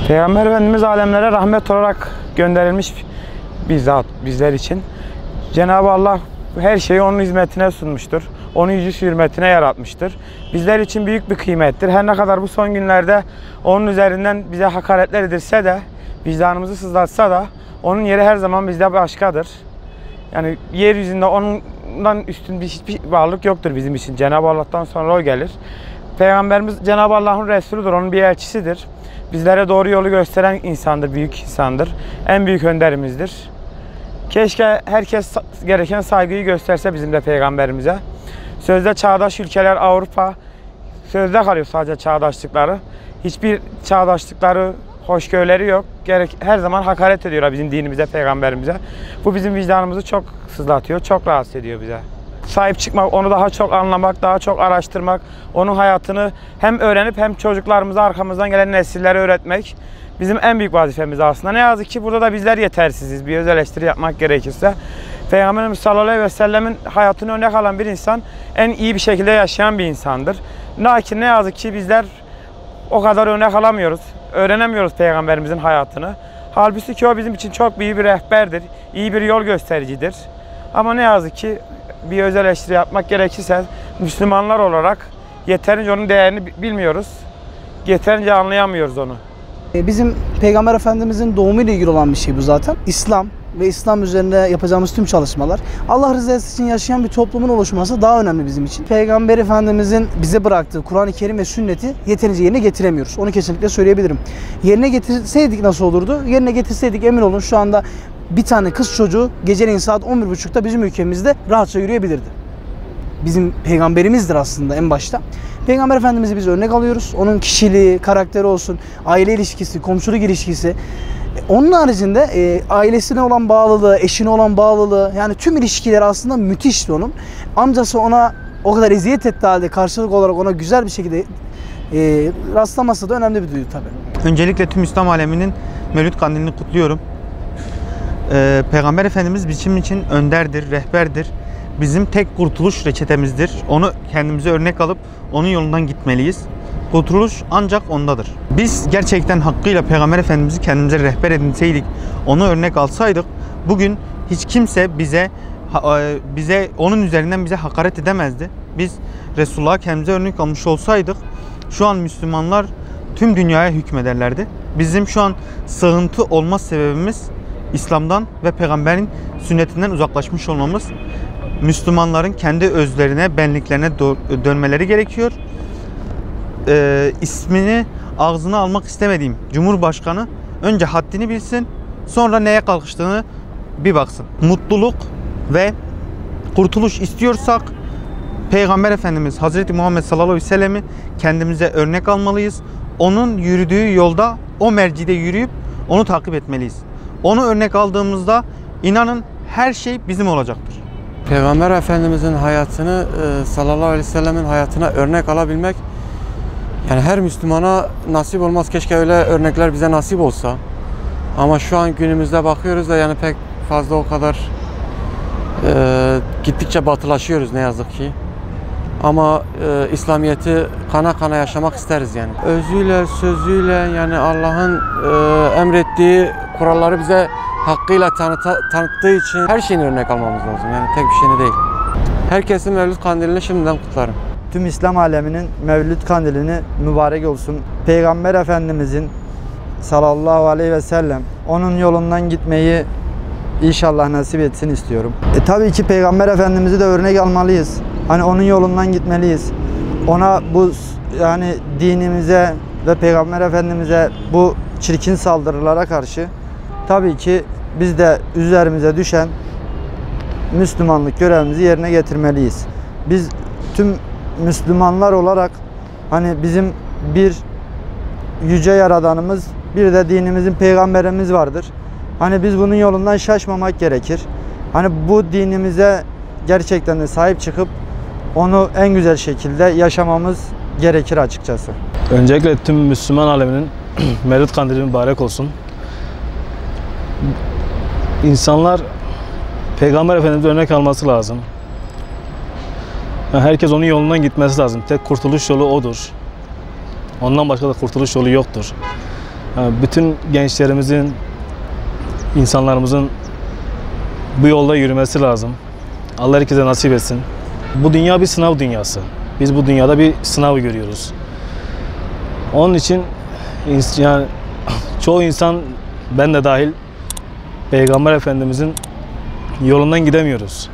Peygamber Efendimiz alemlere rahmet olarak gönderilmiş bir zat bizler için. Cenab-ı Allah her şeyi onun hizmetine sunmuştur. Onu yüzü hürmetine yaratmıştır. Bizler için büyük bir kıymettir. Her ne kadar bu son günlerde onun üzerinden bize hakaretler edilse de, vicdanımızı sızlatsa da onun yeri her zaman bizde başkadır. Yani yeryüzünde ondan üstün hiçbir varlık yoktur bizim için. Cenab-ı Allah'tan sonra o gelir. Peygamberimiz Cenab-ı Allah'ın Resulüdür, onun bir elçisidir. Bizlere doğru yolu gösteren insandır, büyük insandır. En büyük önderimizdir. Keşke herkes gereken saygıyı gösterse bizim de peygamberimize. Sözde çağdaş ülkeler Avrupa, sözde kalıyor sadece çağdaşlıkları. Hiçbir çağdaşlıkları, hoşgörüleri yok. Her zaman hakaret ediyorlar bizim dinimize, peygamberimize. Bu bizim vicdanımızı çok sızlatıyor, çok rahatsız ediyor bize. Sahip çıkmak, onu daha çok anlamak, daha çok araştırmak, onun hayatını hem öğrenip hem çocuklarımıza, arkamızdan gelen nesillere öğretmek bizim en büyük vazifemiz aslında. Ne yazık ki burada da bizler yetersiziz, bir öz eleştiri yapmak gerekirse. Peygamberimiz sallallahu aleyhi ve sellemin hayatını örnek alan bir insan, en iyi bir şekilde yaşayan bir insandır. Lakin ne yazık ki bizler o kadar örnek alamıyoruz, öğrenemiyoruz peygamberimizin hayatını. Halbuki o bizim için çok büyük bir rehberdir, iyi bir yol göstericidir. Ama ne yazık ki bir öz eleştiri yapmak gerekirse Müslümanlar olarak yeterince onun değerini bilmiyoruz. Yeterince anlayamıyoruz onu. Bizim Peygamber Efendimizin doğumuyla ilgili olan bir şey bu zaten. İslam ve İslam üzerinde yapacağımız tüm çalışmalar, Allah rızası için yaşayan bir toplumun oluşması daha önemli bizim için. Peygamber Efendimizin bize bıraktığı Kur'an-ı Kerim ve sünneti yeterince yerine getiremiyoruz. Onu kesinlikle söyleyebilirim. Yerine getirseydik nasıl olurdu? Yerine getirseydik emin olun şu anda bir tane kız çocuğu geceleyin saat 11.30'da bizim ülkemizde rahatça yürüyebilirdi. Bizim peygamberimizdir aslında en başta. Peygamber Efendimiz'i biz örnek alıyoruz. Onun kişiliği, karakteri olsun, aile ilişkisi, komşuluk ilişkisi. Onun haricinde ailesine olan bağlılığı, eşine olan bağlılığı, yani tüm ilişkileri aslında müthişti onun. Amcası ona o kadar eziyet etti halde karşılık olarak ona güzel bir şekilde rastlaması da önemli bir duygu tabii. Öncelikle tüm İslam aleminin Mevlüt Kandilini kutluyorum. Peygamber Efendimiz bizim için önderdir, rehberdir. Bizim tek kurtuluş reçetemizdir. Onu kendimize örnek alıp onun yolundan gitmeliyiz. Kurtuluş ancak ondadır. Biz gerçekten hakkıyla Peygamber Efendimiz'i kendimize rehber edinseydik, onu örnek alsaydık, bugün hiç kimse bize onun üzerinden bize hakaret edemezdi. Biz Resulullah'a kendimize örnek almış olsaydık, şu an Müslümanlar tüm dünyaya hükmederlerdi. Bizim şu an sığıntı olma sebebimiz İslam'dan ve Peygamberin sünnetinden uzaklaşmış olmamız. Müslümanların kendi özlerine, benliklerine dönmeleri gerekiyor. İsmini ağzına almak istemediğim Cumhurbaşkanı önce haddini bilsin, sonra neye kalkıştığını bir baksın. Mutluluk ve kurtuluş istiyorsak Peygamber Efendimiz Hazreti Muhammed sallallahu aleyhi ve sellem'i kendimize örnek almalıyız. Onun yürüdüğü yolda, o mercide yürüyüp onu takip etmeliyiz. Onu örnek aldığımızda inanın her şey bizim olacaktır. Peygamber Efendimizin hayatını, sallallahu aleyhi ve sellemin hayatına örnek alabilmek, yani her Müslümana nasip olmaz. Keşke öyle örnekler bize nasip olsa. Ama şu an günümüzde bakıyoruz da yani pek fazla o kadar gittikçe batılaşıyoruz ne yazık ki. Ama İslamiyet'i kana kana yaşamak isteriz yani. Özüyle, sözüyle yani Allah'ın emrettiği kuralları bize hakkıyla tanıttığı için her şeyini örnek almamız lazım. Yani tek bir şeyini değil. Herkesin Mevlüt Kandilini şimdiden kutlarım. Tüm İslam aleminin Mevlüt Kandilini mübarek olsun. Peygamber Efendimizin sallallahu aleyhi ve sellem onun yolundan gitmeyi İnşallah nasip etsin istiyorum. Tabii ki Peygamber Efendimiz'i de örnek almalıyız. Hani onun yolundan gitmeliyiz. Ona bu yani dinimize ve Peygamber Efendimiz'e bu çirkin saldırılara karşı tabii ki biz de üzerimize düşen Müslümanlık görevimizi yerine getirmeliyiz. Biz tüm Müslümanlar olarak hani bizim bir yüce Yaradanımız, bir de dinimizin peygamberimiz vardır. Hani biz bunun yolundan şaşmamak gerekir. Hani bu dinimize gerçekten de sahip çıkıp onu en güzel şekilde yaşamamız gerekir açıkçası. Öncelikle tüm Müslüman aleminin Mevlid Kandili mübarek olsun. İnsanlar Peygamber Efendimiz'e örnek alması lazım. Yani herkes onun yolundan gitmesi lazım. Tek kurtuluş yolu odur. Ondan başka da kurtuluş yolu yoktur. Yani bütün gençlerimizin, insanlarımızın bu yolda yürümesi lazım. Allah herkese nasip etsin. Bu dünya bir sınav dünyası. Biz bu dünyada bir sınav görüyoruz. Onun için yani çoğu insan, ben de dahil, Peygamber Efendimizin yolundan gidemiyoruz.